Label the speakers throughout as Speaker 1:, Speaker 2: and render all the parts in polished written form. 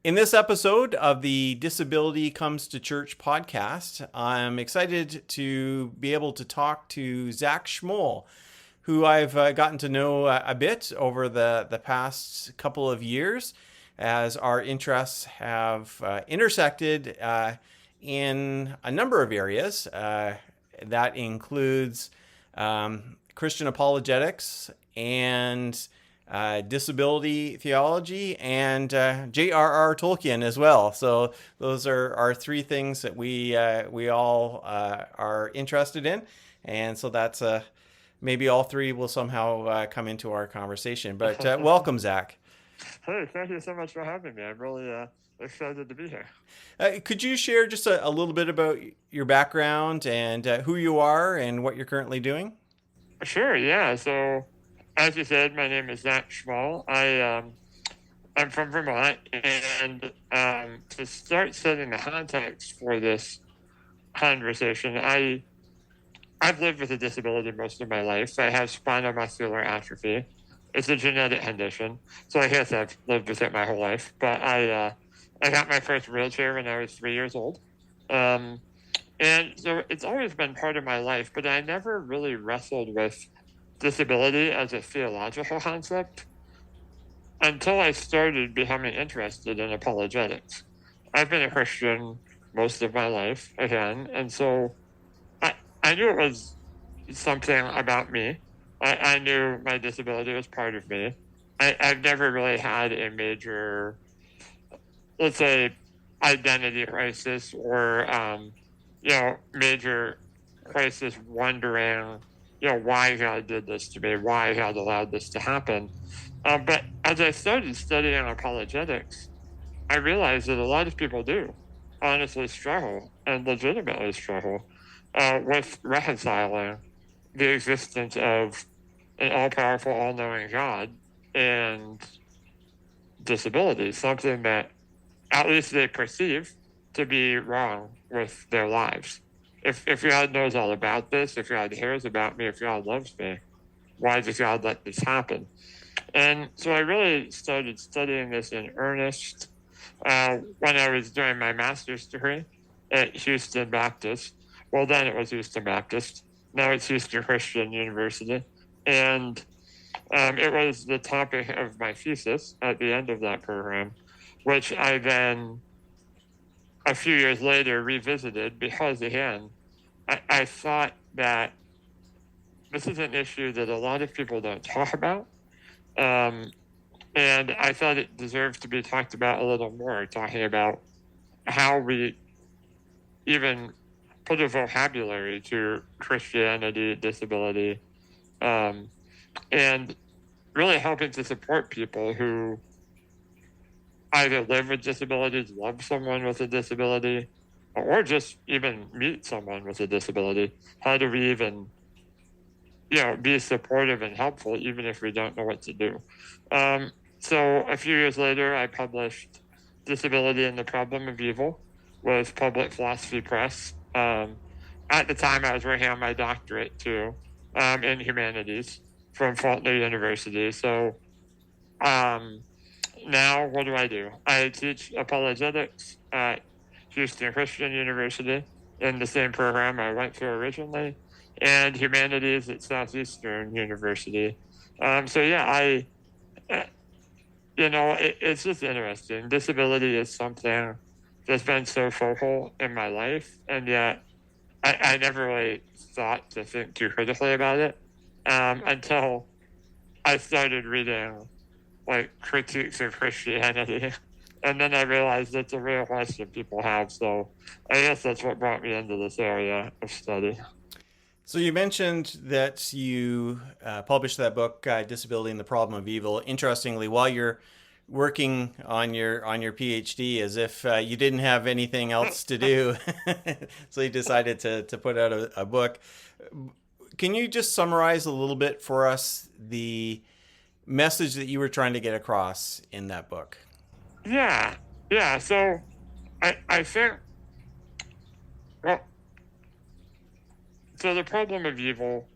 Speaker 1: In this episode of the Disability Comes to Church podcast, I'm excited to be able to talk to Zach Schmoll, who I've gotten to know a bit over the past couple of years as our interests have intersected in a number of areas. That includes Christian apologetics and disability theology and J.R.R. Tolkien as well. So those are our three things that we all are interested in, and so that's maybe all three will somehow come into our conversation. But welcome, Zach.
Speaker 2: Hey, thank you so much for having me. I'm really excited to be here.
Speaker 1: Could you share just a little bit about your background and who you are and what you're currently doing?
Speaker 2: Sure, yeah. So, as you said, my name is Zach Schmoll. I'm from Vermont, and to start setting the context for this conversation, I've lived with a disability most of my life. I have spinal muscular atrophy. It's a genetic condition, so I guess I've lived with it my whole life. But I got my first wheelchair when I was 3 years old. And so it's always been part of my life, but I never really wrestled with disability as a theological concept until I started becoming interested in apologetics. I've been a Christian most of my life, again, and so I knew it was something about me. I knew my disability was part of me. I've never really had a major, let's say, identity crisis or, major crisis wondering, why God did this to me, why God allowed this to happen. But as I started studying apologetics, I realized that a lot of people do honestly struggle and legitimately struggle with reconciling the existence of an all-powerful, all-knowing God and disability, something that at least they perceive to be wrong with their lives. If God knows all about this, if God cares about me, if God loves me, why does God let this happen? And so I really started studying this in earnest when I was doing my master's degree at Houston Baptist. Well, then it was Houston Baptist. Now it's Houston Christian University. And it was the topic of my thesis at the end of that program, which I then, a few years later, revisited because, again, I thought that this is an issue that a lot of people don't talk about. And I thought it deserved to be talked about a little more, talking about how we even put a vocabulary to Christianity, disability, and really helping to support people who either live with disabilities, love someone with a disability, or just even meet someone with a disability. How do we even, be supportive and helpful, even if we don't know what to do? So a few years later, I published Disability and the Problem of Evil with Public Philosophy Press. At the time, I was working on my doctorate, too, in humanities from Faulkner University. So now what do? I teach apologetics at Houston Christian University in the same program I went to originally, and humanities at Southeastern University. It's just interesting. Disability is something that's been so focal in my life, and yet I never really thought to think too critically about it until I started reading critiques of Christianity. And then I realized it's a real question people have. So I guess that's what brought me into this area of study.
Speaker 1: So you mentioned that you published that book, Disability and the Problem of Evil. Interestingly, while you're working on your PhD, as if you didn't have anything else to do, so you decided to put out a book. Can you just summarize a little bit for us the message that you were trying to get across in that book?
Speaker 2: Yeah. So I think, well, so the problem of evil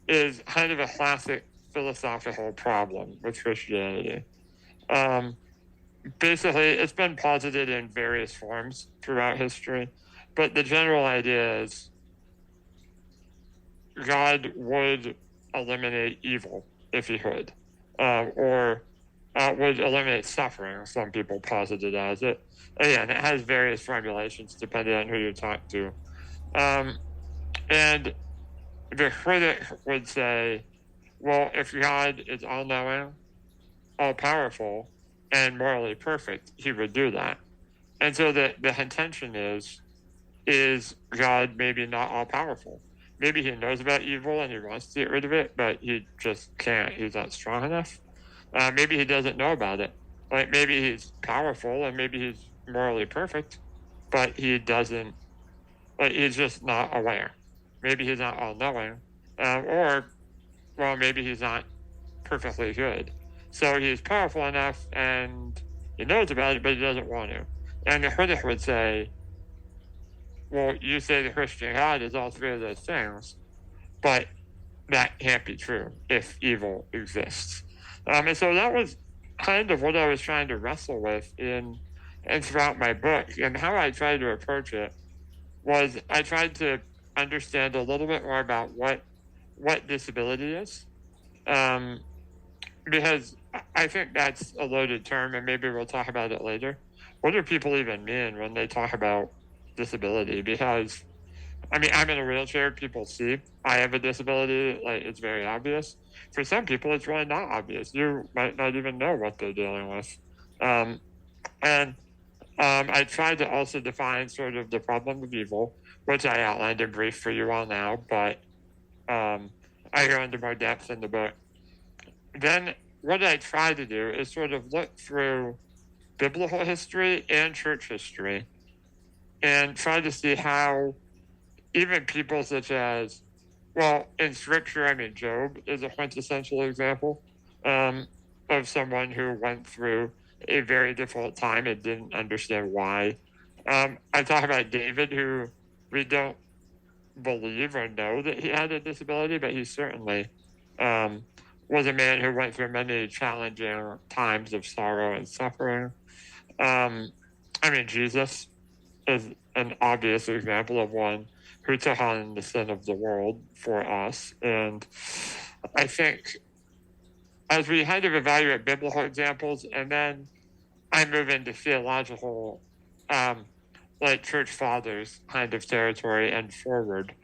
Speaker 2: is kind of a classic philosophical problem with Christianity. Um, Basically, it's been posited in various forms throughout history, but the general idea is God would eliminate evil if he could, or would eliminate suffering. Some people posit it as it. Again, it has various formulations depending on who you talk to. And the critic would say, well, if God is all-knowing, all-powerful, and morally perfect, he would do that. And so the contention is God maybe not all-powerful? Maybe he knows about evil and he wants to get rid of it, but he just can't. He's not strong enough. Maybe he doesn't know about it. Like maybe he's powerful and maybe he's morally perfect, but he doesn't. Like he's just not aware. Maybe he's not all-knowing, or well, maybe he's not perfectly good. So he's powerful enough and he knows about it, but he doesn't want to. And the critic would say, well, you say the Christian God is all three of those things, but that can't be true if evil exists. And so that was kind of what I was trying to wrestle with and throughout my book. And how I tried to approach it was I tried to understand a little bit more about what disability is. Because I think that's a loaded term, and maybe we'll talk about it later. What do people even mean when they talk about disability? Because, I mean, I'm in a wheelchair. People see I have a disability. Like, it's very obvious. For some people, it's really not obvious. You might not even know what they're dealing with. I tried to also define sort of the problem of evil, which I outlined in brief for you all now, but I go into more depth in the book. Then what I try to do is sort of look through biblical history and church history and try to see how even people such as, well, in scripture, I mean, Job is a quintessential example of someone who went through a very difficult time and didn't understand why. I talk about David, who we don't believe or know that he had a disability, but he certainly was a man who went through many challenging times of sorrow and suffering. I mean, Jesus is an obvious example of one who took on the sin of the world for us. And I think as we kind of evaluate biblical examples, and then I move into theological, like church fathers kind of territory and forward,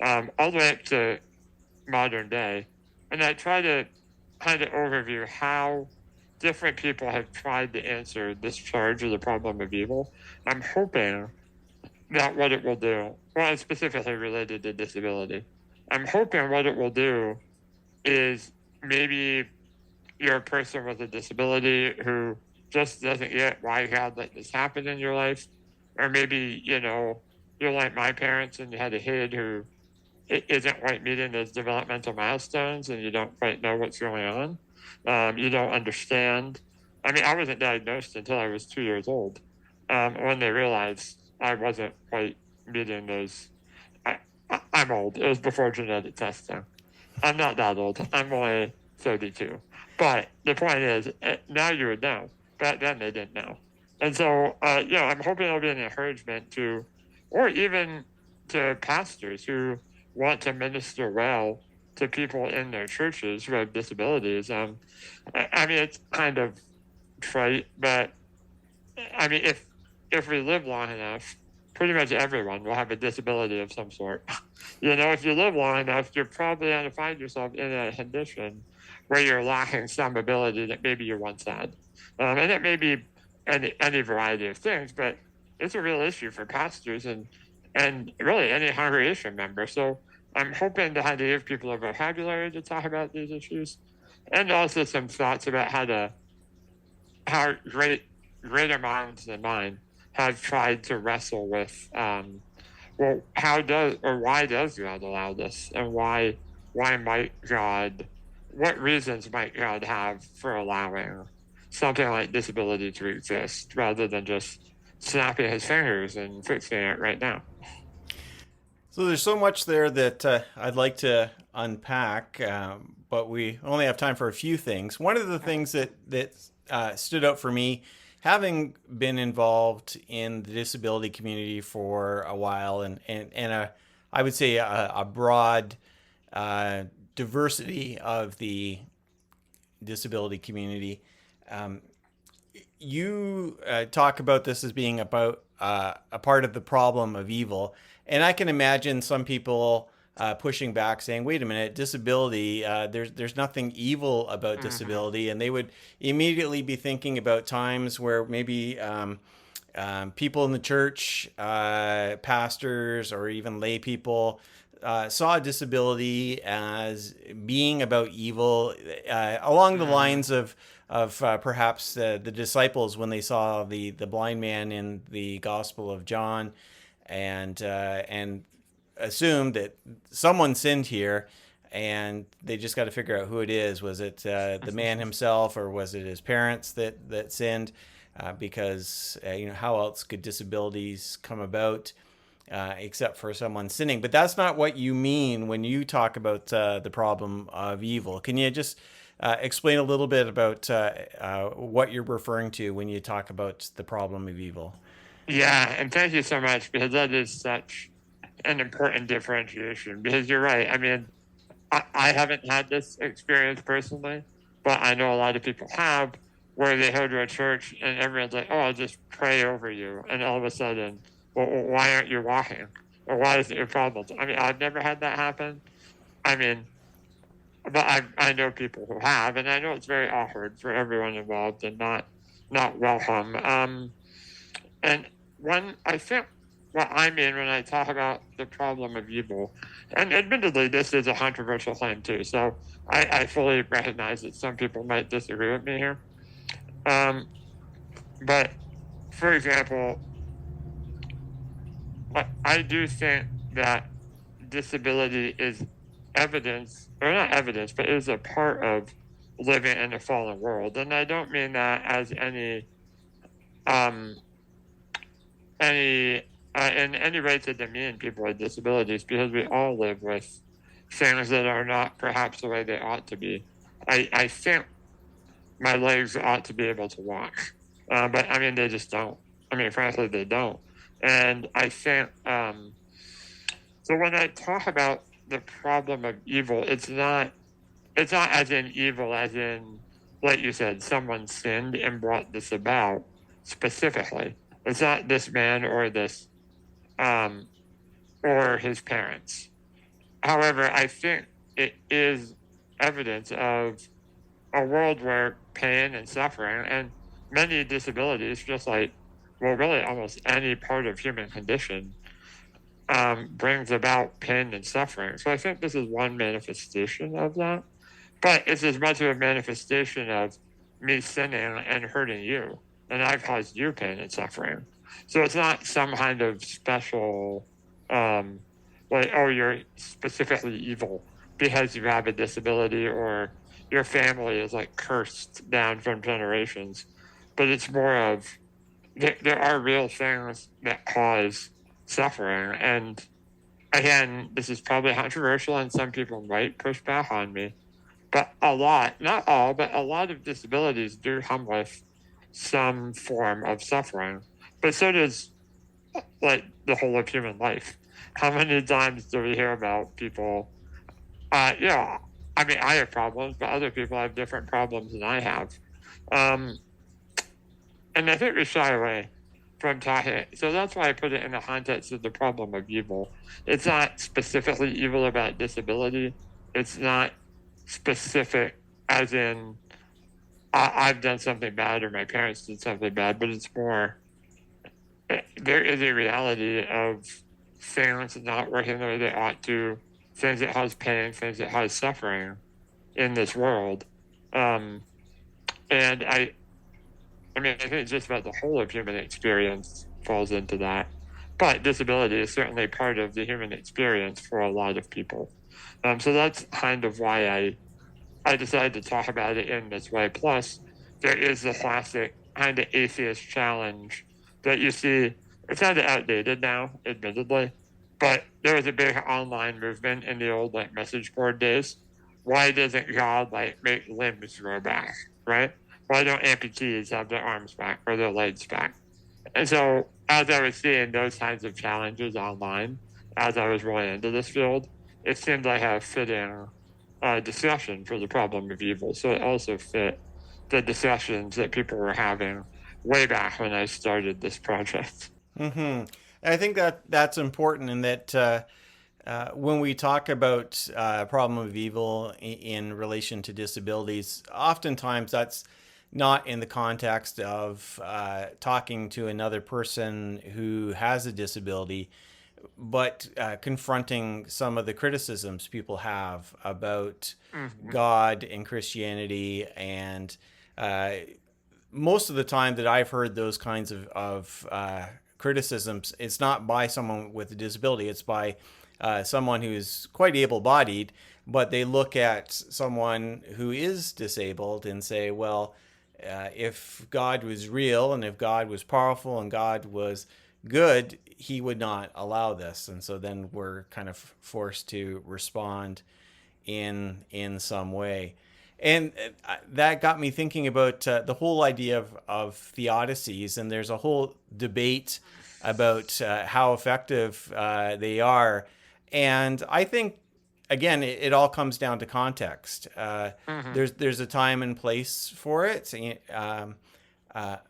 Speaker 2: all the way up to modern day. And I try to kind of overview how different people have tried to answer this charge of the problem of evil. I'm hoping that what it will do, well, it's specifically related to disability. I'm hoping what it will do is maybe you're a person with a disability who just doesn't get why God let this happen in your life. Or maybe, you know, you're like my parents and you had a kid who isn't quite meeting those developmental milestones and you don't quite know what's going on. You don't understand. I mean, I wasn't diagnosed until I was 2 years old when they realized I wasn't quite meeting those. I'm old. It was before genetic testing. I'm not that old. I'm only 32. But the point is, now you would know. Back then they didn't know. And so, I'm hoping it'll be an encouragement to, or even to pastors who want to minister well to people in their churches who have disabilities. I mean, it's kind of trite, but I mean, if we live long enough, pretty much everyone will have a disability of some sort. You know, if you live long enough, you're probably going to find yourself in a condition where you're lacking some ability that maybe you once had. And it may be any variety of things, but it's a real issue for pastors and really any congregation member. So I'm hoping to have to give people a vocabulary to talk about these issues, and also some thoughts about how greater minds than mine have tried to wrestle with, well, why does God allow this, and why might God, what reasons might God have for allowing something like disability to exist rather than just snapping his fingers and fixing it right now?
Speaker 1: So there's so much there that I'd like to unpack, but we only have time for a few things. One of the things that stood out for me, having been involved in the disability community for a while, and I would say a broad diversity of the disability community. Um, you talk about this as being about a part of the problem of evil, and I can imagine some people pushing back, saying, "Wait a minute, disability. There's nothing evil about disability," and they would immediately be thinking about times where maybe people in the church, pastors, or even lay people. Saw disability as being about evil, along the lines of perhaps the disciples when they saw the blind man in the Gospel of John, and assumed that someone sinned here, and they just got to figure out who it is. Was it the man himself, or was it his parents that sinned? Because how else could disabilities come about? Except for someone sinning. But that's not what you mean when you talk about the problem of evil. Can you just explain a little bit about what you're referring to when you talk about the problem of evil?
Speaker 2: Yeah, and thank you so much, because that is such an important differentiation. Because you're right. I mean, I haven't had this experience personally, but I know a lot of people have, where they go to a church and everyone's like, "Oh, I'll just pray over you," and all of a sudden, well, why aren't you walking? Or why isn't your problem? I mean, I've never had that happen. I mean, but I know people who have, and I know it's very awkward for everyone involved and not welcome. And I think what I mean when I talk about the problem of evil, and admittedly, this is a controversial claim too, so I fully recognize that some people might disagree with me here. But for example, I do think that disability is evidence, or not evidence, but is a part of living in a fallen world. And I don't mean that as um, in any way to demean people with disabilities, because we all live with things that are not perhaps the way they ought to be. I think my legs ought to be able to walk, but I mean, they just don't. I mean, frankly, they don't. And I think, so when I talk about the problem of evil, it's not as in evil as in, like you said, someone sinned and brought this about specifically. It's not this man or this, or his parents. However, I think it is evidence of a world where pain and suffering and many disabilities, just like, well, really almost any part of human condition, brings about pain and suffering. So I think this is one manifestation of that. But it's as much of a manifestation of me sinning and hurting you, and I've caused you pain and suffering. So it's not some kind of special, like, oh, you're specifically evil because you have a disability, or your family is like cursed down from generations. But it's more of, there are real things that cause suffering. And again, this is probably controversial, and some people might push back on me. But a lot, not all, but a lot of disabilities do come with some form of suffering. But so does, like, the whole of human life. How many times do we hear about people, I mean, I have problems, but other people have different problems than I have. Um, and I think we shy away from talking. So that's why I put it in the context of the problem of evil. It's not specifically evil about disability. It's not specific as in I've done something bad or my parents did something bad, but it's more, there is a reality of things not working the way they ought to, things that cause pain, things that cause suffering in this world. And I mean, I think just about the whole of human experience falls into that. But disability is certainly part of the human experience for a lot of people. So that's kind of why I decided to talk about it in this way. Plus, there is the classic kind of atheist challenge that you see. It's kind of outdated now, admittedly, But there was a big online movement in the old like message board days. Why doesn't God like make limbs grow back, right? Why don't amputees have their arms back or their legs back? And so as I was seeing those kinds of challenges online, as I was rolling into this field, it seemed like a fitting discussion for the problem of evil. So it also fit the discussions that people were having way back when I started this project.
Speaker 1: Mm-hmm. I think that that's important in that when we talk about problem of evil in relation to disabilities, oftentimes that's not in the context of talking to another person who has a disability, but confronting some of the criticisms people have about
Speaker 2: Mm-hmm.
Speaker 1: God and Christianity. And uh, most of the time that I've heard those kinds of criticisms, it's not by someone with a disability, it's by someone who's quite able-bodied, but they look at someone who is disabled and say, well, if God was real and if God was powerful and God was good, he would not allow this. And so then we're kind of forced to respond in some way. And that got me thinking about the whole idea of theodicies. And there's a whole debate about how effective they are. And I think, again, it all comes down to context.
Speaker 2: Mm-hmm.
Speaker 1: There's a time and place for it.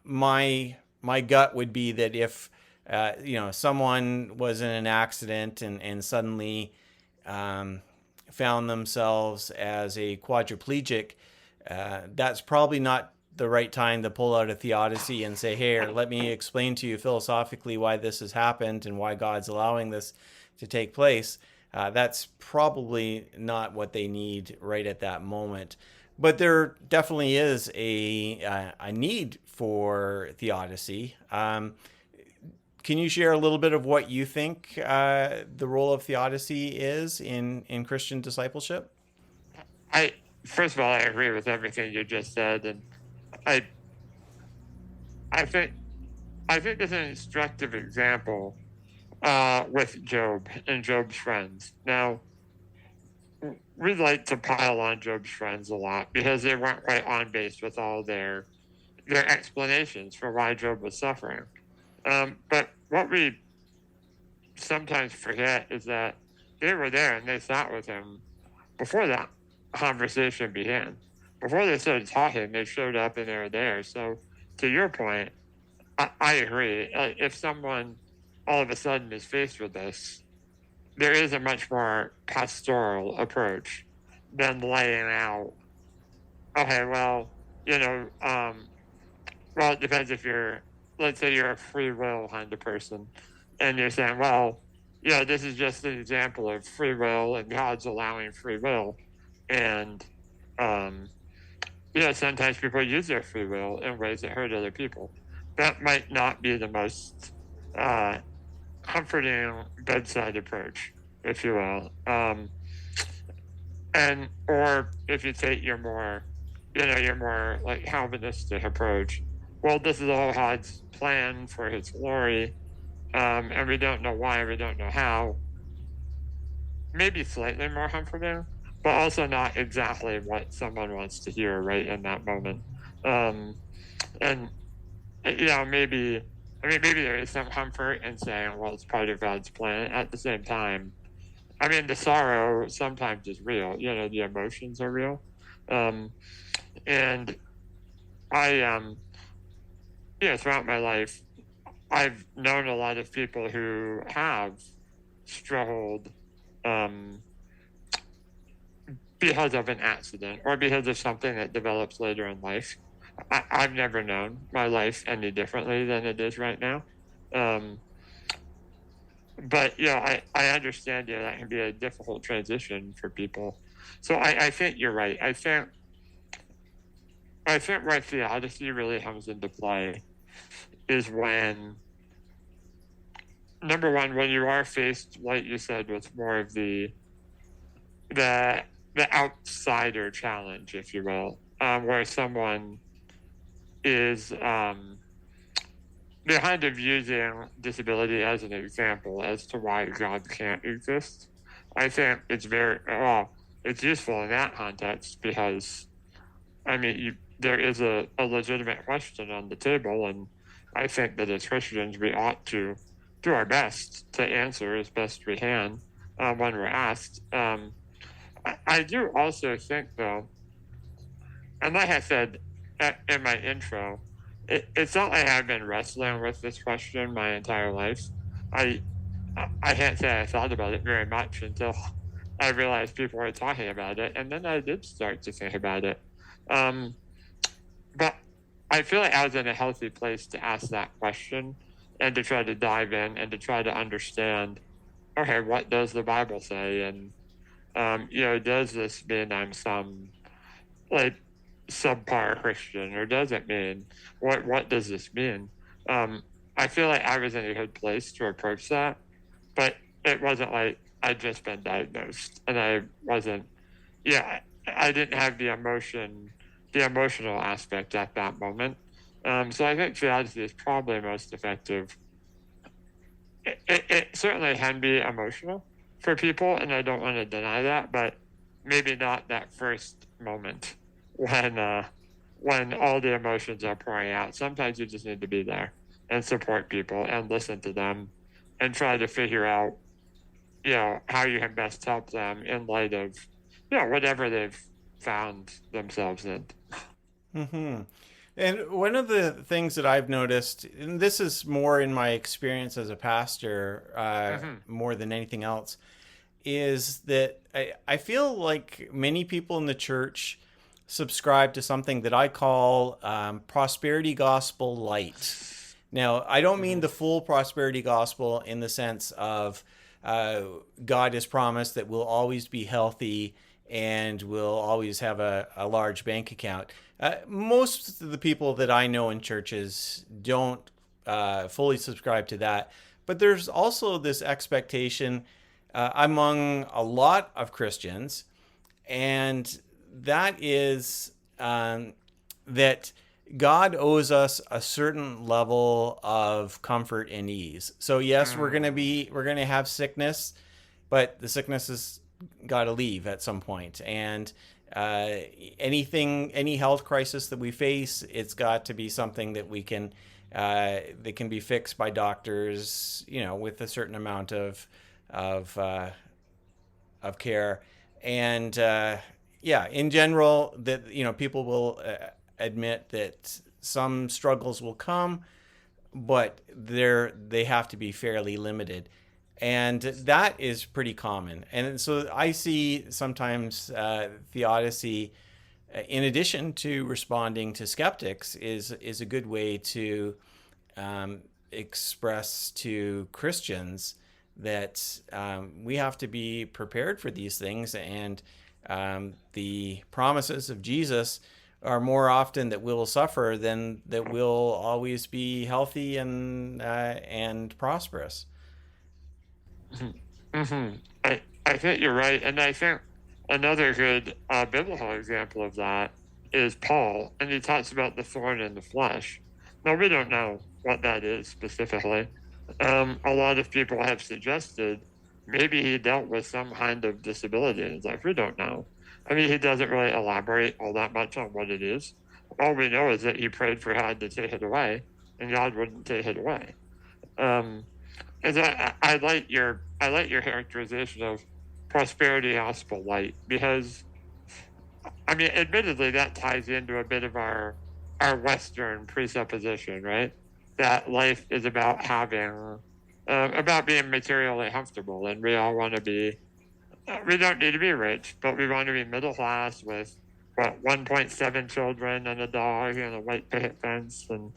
Speaker 1: My gut would be that if someone was in an accident and suddenly found themselves as a quadriplegic, that's probably not the right time to pull out a theodicy and say, "Here, let me explain to you philosophically why this has happened and why God's allowing this to take place." That's probably not what they need right at that moment. But there definitely is a need for theodicy. Can you share a little bit of what you think the role of theodicy is in Christian discipleship?
Speaker 2: I First of all, I agree with everything you just said, and I I think there's an instructive example with Job and Job's friends. Now, we like to pile on Job's friends a lot because they weren't quite on base with all their explanations for why Job was suffering. But what we sometimes forget is that they were there and they sat with him before that conversation began. Before they started talking, they showed up and they were there. So, to your point, I agree. If someone all of a sudden is faced with this, there is a much more pastoral approach than laying out, okay, well, well, it depends if let's say you're a free will kind of person, and you're saying, well, this is just an example of free will, and God's allowing free will, and um, sometimes people use their free will in ways that hurt other people. That might not be the most uh, comforting bedside approach, if you will. And or if you take your more like Calvinistic approach, well, this is all God's plan for His glory, and we don't know why, we don't know how. Maybe slightly more comforting, but also not exactly what someone wants to hear right in that moment. Um, and maybe there is some comfort in saying, well, it's part of God's plan. At the same time, I mean, the sorrow sometimes is real. The emotions are real. Um, and I, throughout my life, I've known a lot of people who have struggled because of an accident or because of something that develops later in life. I've never known my life any differently than it is right now. Um, but I understand that can be a difficult transition for people. So I think you're right. I think where theodicy really comes into play is when, number one, when you are faced, like you said, with more of the outsider challenge, if you will, where someone is behind of using disability as an example as to why God can't exist, I think it's it's useful in that context because, I mean, there is a legitimate question on the table, and I think that as Christians we ought to do our best to answer as best we can when we're asked. I do also think, though, and like I said in my intro, it's not like I've been wrestling with this question my entire life. I I can't say I thought about it very much until I realized people were talking about it, and then I did start to think about it. Um, but I feel like I was in a healthy place to ask that question and to try to dive in and to try to understand, okay, what does the Bible say? And, does this mean I'm some like subpar Christian, or does it mean what does this mean? I feel like I was in a good place to approach that, but it wasn't like I'd just been diagnosed and I wasn't. Yeah, I didn't have the emotional aspect at that moment. So I think theodicy is probably most effective. It certainly can be emotional for people, and I don't want to deny that, but maybe not that first moment when all the emotions are pouring out. Sometimes you just need to be there and support people and listen to them and try to figure out, how you can best help them in light of, whatever they've found themselves in.
Speaker 1: Hmm. And one of the things that I've noticed, and this is more in my experience as a pastor, more than anything else, is that I feel like many people in the church subscribe to something that I call prosperity gospel light. Now, I don't mean the full prosperity gospel in the sense of God has promised that we'll always be healthy and we'll always have a large bank account. Most of the people that I know in churches don't fully subscribe to that. But there's also this expectation among a lot of Christians, and that is that God owes us a certain level of comfort and ease. So yes, we're gonna have sickness, but the sickness has got to leave at some point. And any health crisis that we face, it's got to be something that we can that can be fixed by doctors, with a certain amount of care. And in general, that people will admit that some struggles will come, but they have to be fairly limited. And that is pretty common. And so I see sometimes theodicy, in addition to responding to skeptics, is a good way to express to Christians that we have to be prepared for these things. And the promises of Jesus are more often that we'll suffer than that we'll always be healthy and prosperous.
Speaker 2: Mm-hmm. I think you're right. And I think another good biblical example of that is Paul, and he talks about the thorn in the flesh. Now, we don't know what that is specifically. A lot of people have suggested maybe he dealt with some kind of disability in his life. We don't know. I mean, he doesn't really elaborate all that much on what it is. All we know is that he prayed for God to take it away, and God wouldn't take it away. And I like your characterization of prosperity gospel light, because, I mean, admittedly, that ties into a bit of our Western presupposition, right? That life is about about being materially comfortable, and we all want to be. We don't need to be rich, but we want to be middle class with 1.7 children and a dog and a white picket fence, and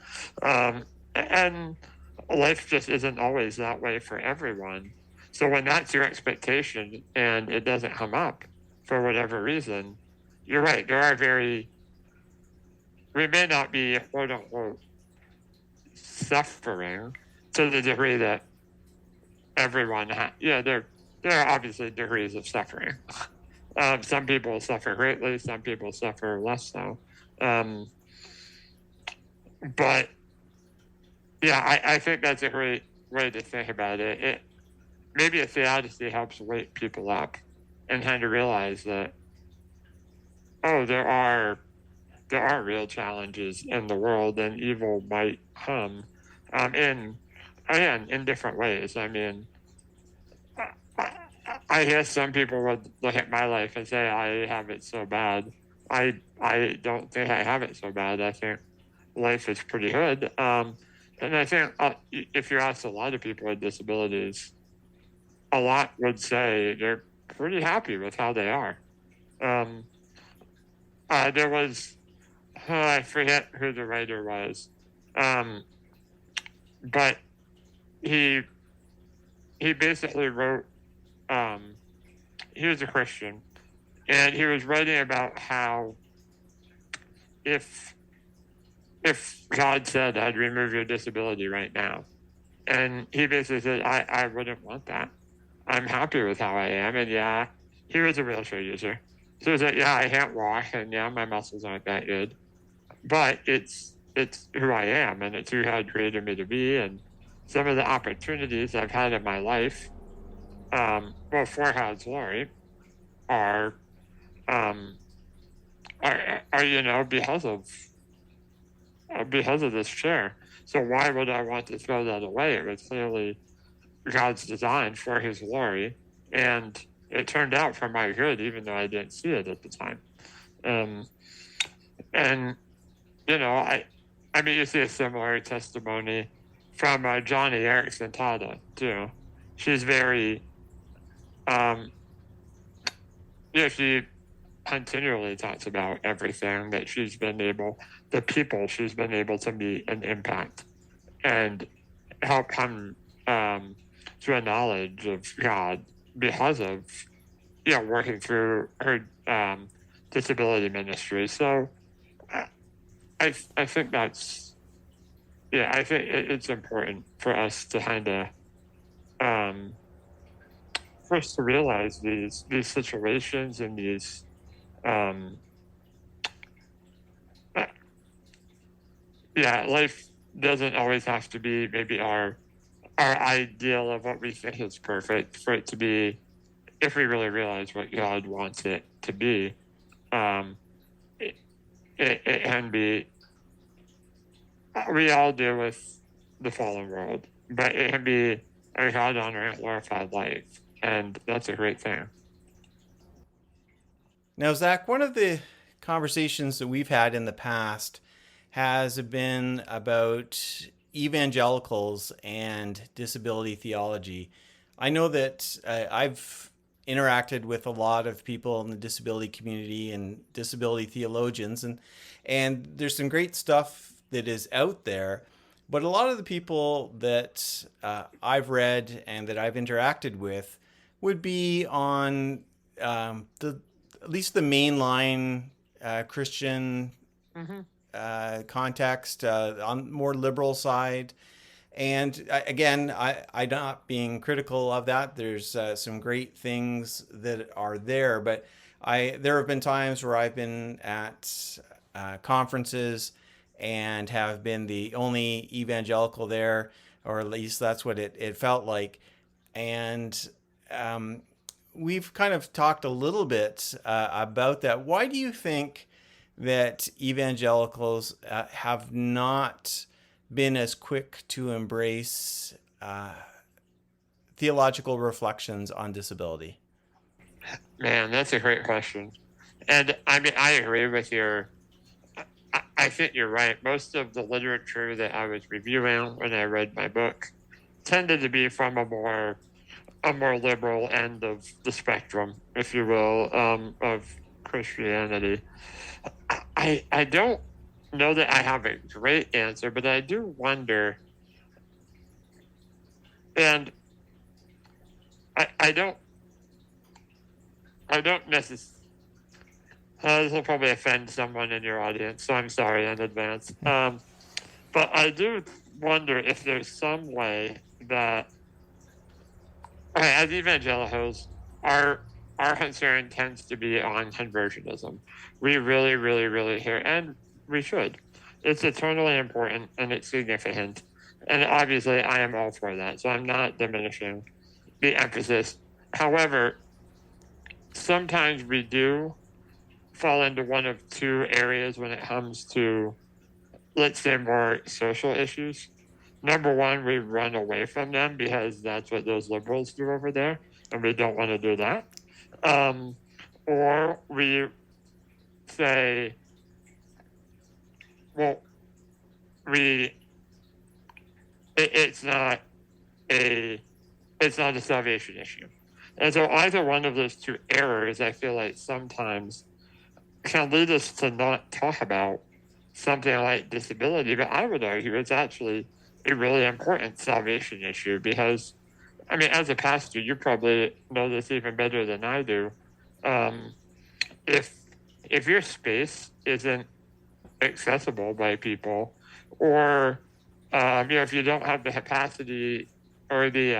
Speaker 2: life just isn't always that way for everyone. So when that's your expectation and it doesn't come up for whatever reason, you're right. We may not be quote unquote suffering to the degree that everyone has. Yeah, there are obviously degrees of suffering. Some people suffer greatly, some people suffer less so. But Yeah, I think that's a great way to think about it. Maybe a theodicy helps wake people up and kind of realize that, oh, there are real challenges in the world, and evil might come in again in different ways. I mean, I, I hear some people would look at my life and say I have it so bad. I don't think I have it so bad. I think life is pretty good. And I think if you ask a lot of people with disabilities, a lot would say they're pretty happy with how they are. Um, there was, I forget who the writer was, um, but he he basically wrote. Um, he was a Christian, and he was writing about how if if God said I'd remove your disability right now, and he basically said I wouldn't want that. I'm happy with how I am, and yeah, he was a wheelchair user, so he said yeah I can't walk, and yeah my muscles aren't that good, but it's who I am, and it's who God created me to be, and some of the opportunities I've had in my life, well, for God's glory, are um, are because of this chair. So why would I want to throw that away? It was clearly God's design for His glory, and it turned out for my good, even though I didn't see it at the time. Um, and I mean, you see a similar testimony from Johnny Erickson Tada too. She's very, um, she continually talks about everything that she's been able, the people she's been able to meet and impact, and help come to a knowledge of God because of working through her disability ministry. So I think that's I think it's important for us to kind of first to realize these situations and these um, life doesn't always have to be maybe our ideal of what we think is perfect for it to be, if we really realize what God wants it to be. It, it can be, we all deal with the fallen world, but it can be a God honoring glorified life, and that's a great thing.
Speaker 1: Now, Zach, one of the conversations that we've had in the past has been about evangelicals and disability theology. I know that I've interacted with a lot of people in the disability community and disability theologians, and there's some great stuff that is out there. But a lot of the people that I've read and that I've interacted with would be on the at least the mainline Christian
Speaker 2: Mm-hmm.
Speaker 1: context, on more liberal side. And again, I'm not being critical of that. There's some great things that are there, but there have been times where I've been at conferences and have been the only evangelical there, or at least that's what it felt like. And we've kind of talked a little bit about that. Why do you think that evangelicals have not been as quick to embrace theological reflections on disability?
Speaker 2: Man, that's a great question. And I mean, I agree with I think you're right. Most of the literature that I was reviewing when I read my book tended to be from a more liberal end of the spectrum, if you will, of Christianity. I don't know that I have a great answer, but I do wonder, and I don't necessarily. This will probably offend someone in your audience, so I'm sorry in advance. But I do wonder if there's some way that, as evangelicals, our concern tends to be on conversionism. We really, really, really hear, and we should. It's eternally important and it's significant And obviously, I am all for that. So I'm not diminishing the emphasis. However, sometimes we do fall into one of two areas when it comes to, let's say, more social issues. Number one, we run away from them because that's what those liberals do over there, and we don't want to do that. Um, or we say, well, we it's not a salvation issue. And so either one of those two errors, I feel like sometimes can lead us to not talk about something like disability. But I would argue it's actually a really important salvation issue because, I mean, as a pastor, you probably know this even better than I do. Um, if if your space isn't accessible by people, or if you don't have the capacity or the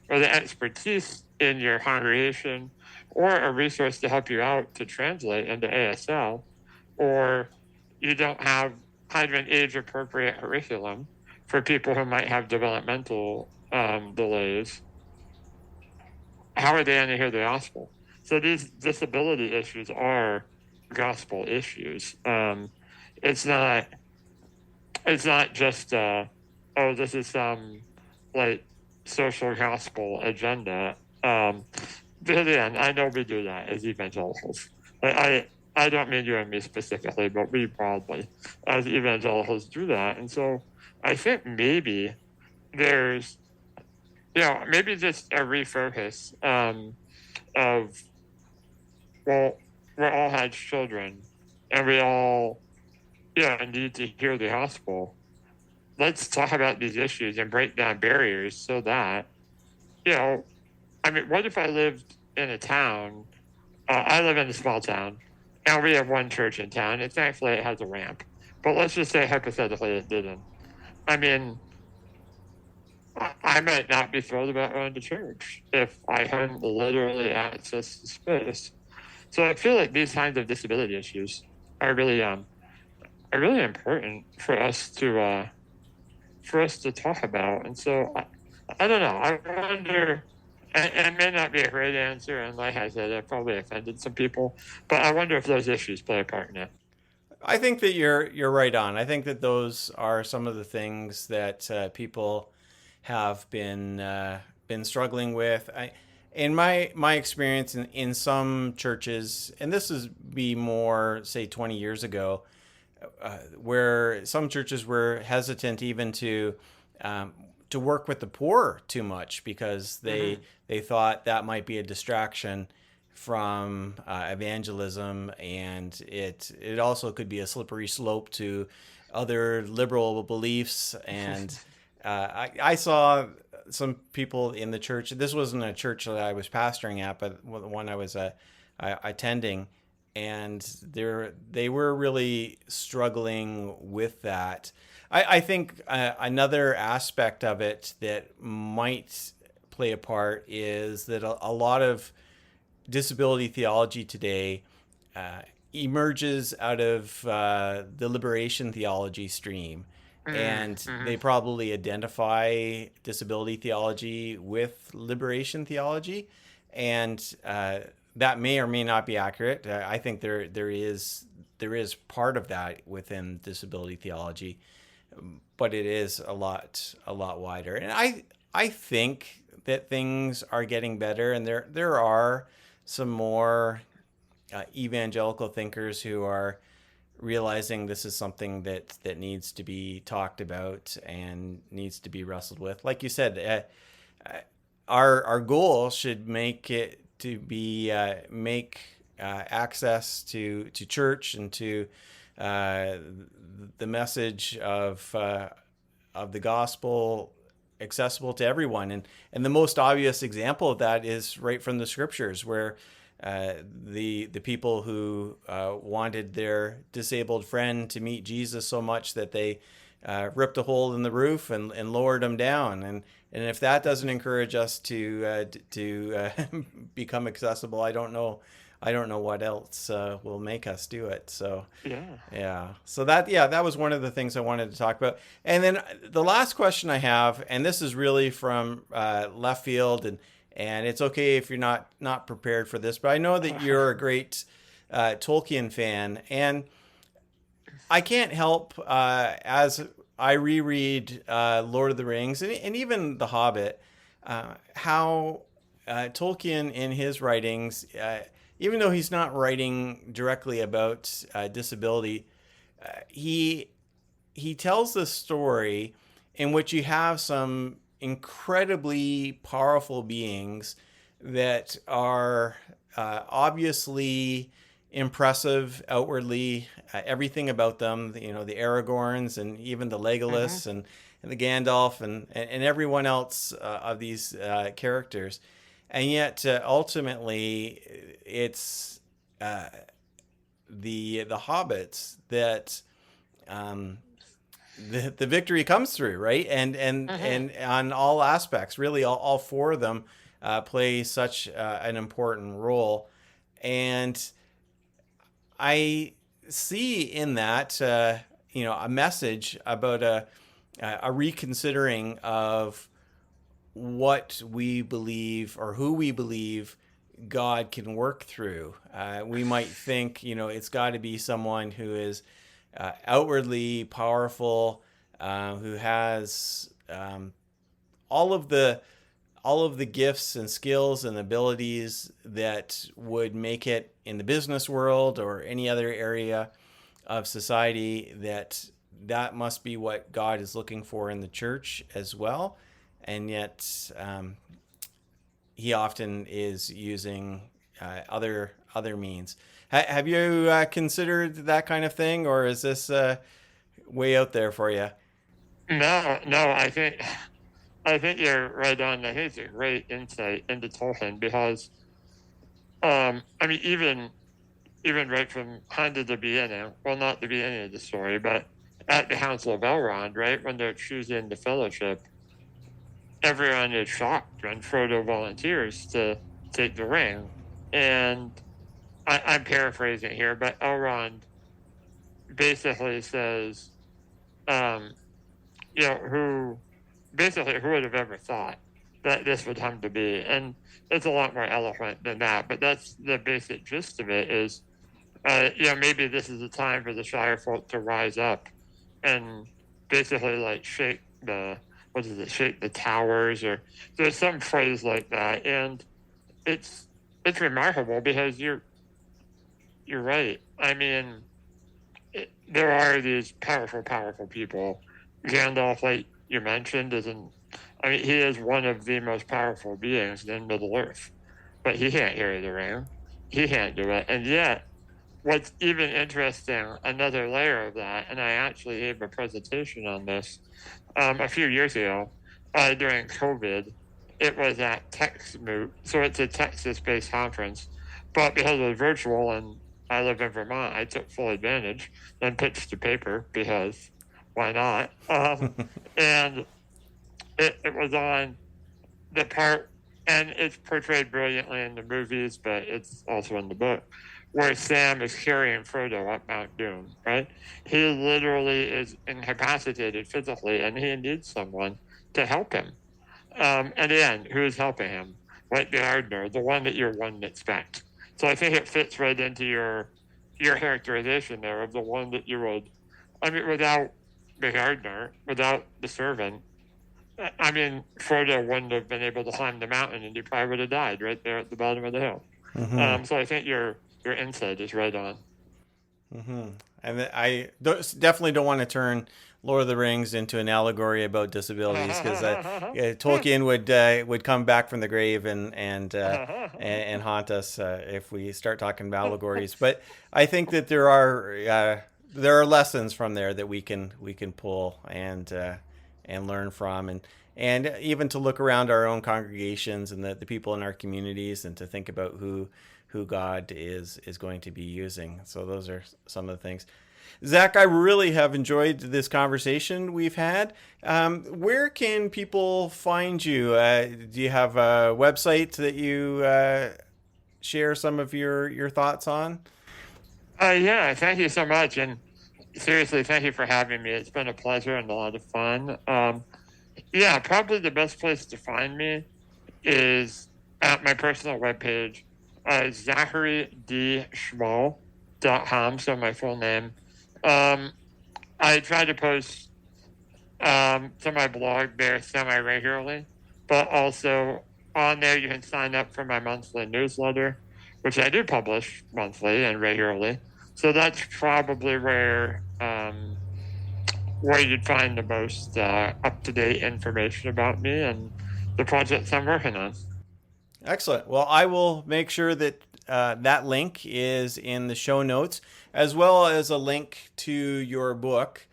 Speaker 2: expertise in your congregation, or a resource to help you out to translate into ASL, or you don't have kind of an age-appropriate curriculum for people who might have developmental delays, how are they going to hear the gospel? So these disability issues are gospel issues. It's not just this is some like social gospel agenda. But again, I know we do that as evangelicals. I don't mean you and me specifically, but we broadly as evangelicals do that. And so I think maybe there's maybe just a refocus of, well, we all had children and we all need to hear the gospel. Let's talk about these issues and break down barriers so that, what if I lived in a town? I live in a small town, and we have one church in town, and thankfully it has a ramp. But let's just say hypothetically it didn't. I mean, I might not be thrilled about going to church if I hadn't literally accessed the space. So I feel like these kinds of disability issues are really important for us to talk about. And so I don't know. I wonder, and it may not be a great answer, and like I said, I probably offended some people, but I wonder if those issues play a part in it.
Speaker 1: I think that you're right on. I think that those are some of the things that people have been struggling with. In my experience in some churches, and this is be more say 20 years ago, where some churches were hesitant even to work with the poor too much because they thought that might be a distraction from evangelism, and it also could be a slippery slope to other liberal beliefs. And I saw some people in the church. This wasn't a church that I was pastoring at, but one I was attending, and they were really struggling with that. I think another aspect of it that might play a part is that a lot of disability theology today emerges out of the liberation theology stream. And they probably identify disability theology with liberation theology. And that may or may not be accurate. I think there is part of that within disability theology, but it is a lot wider. And I think that things are getting better, and there are some more evangelical thinkers who are realizing this is something that needs to be talked about and needs to be wrestled with. Like you said, our goal should make it to be make access to church and to the message of the gospel accessible to everyone. And the most obvious example of that is right from the scriptures, where the people who wanted their disabled friend to meet Jesus so much that they ripped a hole in the roof and lowered them down. And if that doesn't encourage us to become accessible, I don't know what else will make us do it. So
Speaker 2: Yeah.
Speaker 1: yeah. So that was one of the things I wanted to talk about. And then the last question I have, and this is really from left field, and it's okay if you're not prepared for this, but I know that you're a great Tolkien fan, and I can't help as I reread Lord of the Rings and even The Hobbit, how Tolkien in his writings, even though he's not writing directly about disability, he tells this story in which you have some incredibly powerful beings that are obviously impressive outwardly. Everything about them, the Aragorns and even the Legolas and the Gandalf and everyone else of these characters. And yet, ultimately, it's the hobbits that the victory comes through, right? And on all aspects, really, all four of them play such an important role. And I see in that, a message about a reconsidering of what we believe or who we believe God can work through. We might think, it's got to be someone who is outwardly powerful, who has all of the gifts and skills and abilities that would make it in the business world or any other area of society. That must be what God is looking for in the church as well. And yet he often is using other means. Have you considered that kind of thing, or is this way out there for you?
Speaker 2: No, I think you're right on. I think it's a great insight into Tolkien because, even right from kind of the beginning, well, not the beginning of the story, but at the Council of Elrond, right, when they're choosing the Fellowship, everyone is shocked when Frodo volunteers to take the ring. And I'm paraphrasing here, but Elrond basically says, um, who would have ever thought that this would come to be? And it's a lot more eloquent than that, but that's the basic gist of it is, maybe this is a time for the Shire folk to rise up and basically like shake the towers, or there's some phrase like that. And it's remarkable because you're right. There are these powerful people. Gandalf, like you mentioned, he is one of the most powerful beings in Middle Earth, but he can't carry the ring. He can't do it. And yet, what's even interesting, another layer of that, and I actually gave a presentation on this a few years ago during COVID. It was at TextMoot, so it's a Texas-based conference, but because it was virtual and I live in Vermont, I took full advantage and pitched a paper because why not? And it was on the part, and it's portrayed brilliantly in the movies, but it's also in the book, where Sam is carrying Frodo up Mount Doom, right? He literally is incapacitated physically, and he needs someone to help him. And again, who is helping him? Like the gardener, the one that you wouldn't expect. So I think it fits right into your characterization there of the one that you would, without the gardener, without the servant, Frodo wouldn't have been able to climb the mountain, and he probably would have died right there at the bottom of the hill. So I think your insight is right on.
Speaker 1: And definitely don't want to turn Lord of the Rings into an allegory about disabilities, because Tolkien would come back from the grave and haunt us if we start talking about allegories. But I think that there are lessons from there that we can pull and learn from, and even to look around our own congregations and the people in our communities, and to think about who God is going to be using. So those are some of the things. Zach, I really have enjoyed this conversation we've had. Where can people find you? Do you have a website that you share some of your thoughts on?
Speaker 2: Yeah, thank you so much. And seriously, thank you for having me. It's been a pleasure and a lot of fun. Yeah, probably the best place to find me is at my personal webpage, ZacharyDSchmoll.com, so my full name. Um, I try to post to my blog there semi-regularly, but also on there you can sign up for my monthly newsletter, which I do publish monthly and regularly. So that's probably where you'd find the most up-to-date information about me and the projects I'm working on.
Speaker 1: Excellent. Well, I will make sure that that link is in the show notes, as well as a link to your book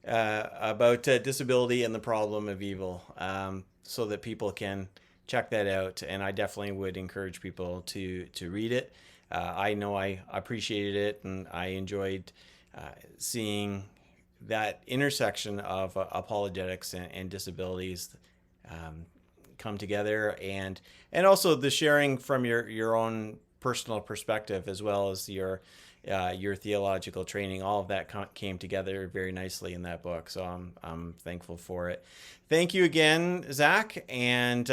Speaker 1: about disability and the problem of evil, so that people can check that out. And I definitely would encourage people to read it. I know I appreciated it, and I enjoyed seeing that intersection of apologetics and disabilities come together, and also the sharing from your own personal perspective, as well as your theological training. All of that came together very nicely in that book, so I'm thankful for it. Thank you again, Zach, and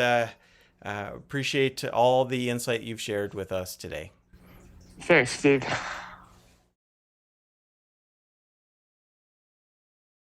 Speaker 1: appreciate all the insight you've shared with us today.
Speaker 2: Thanks, Steve.